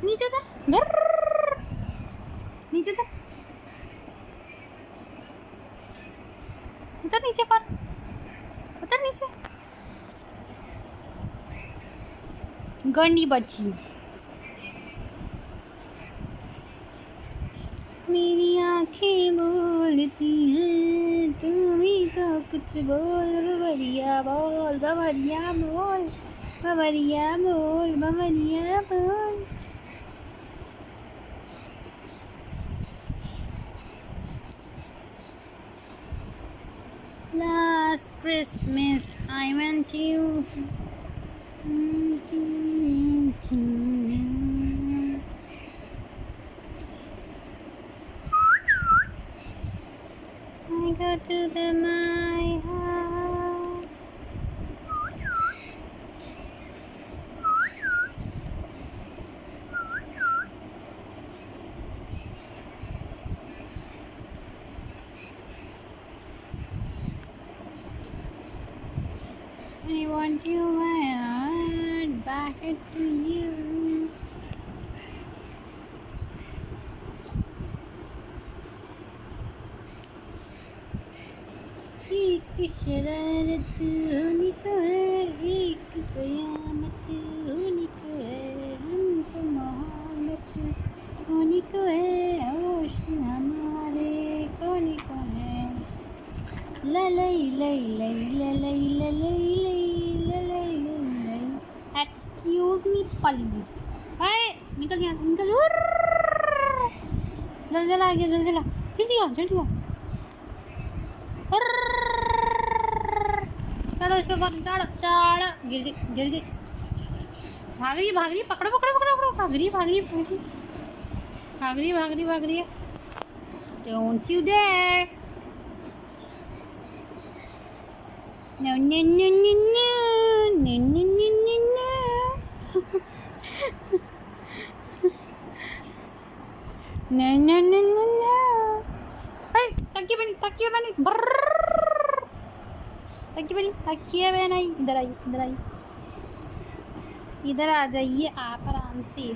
नीचे उतर, नीचे उतर, उतर नीचे पर, उतर नीचे। गंदी बच्ची। मेरी आँखें बोलती हैं, तू भी तो कुछ बोल, बबरिया बोल, बबरिया बोल, बबरिया बोल, बबरिया बोल। Last Christmas I went to you. I go to the my house. I want you my heart back to you. एक शरारत होनी तो है, एक कयामत होनी तो है, हमको मोहब्बत होनी तो है, होश हमारे खोनी को है। ललई लई लई ललई ललई लई ललई लई। Excuse me please. अरे निकल यहाँ से, निकल। जल्दी आ गया, जल्दी आ, जल्दी आ, जल्दी आ। चढ़ो इस पे, चढ़ो चढ़ो, गिर गई, गिर गई। भाग रही है, भाग रही है, पकड़ो पकड़ो पकड़ो पकड़ो, भाग रही है, भाग रही है, भाग रही है, भाग रही है, भाग रही है। Don't you dare! No no no no no no no no no no no no no no no। hey, तकिया बनी, तकिया बनी, तकिया बनी, तकिया बनी। इधर आई, इधर आई, इधर आ जाइए आप आराम से।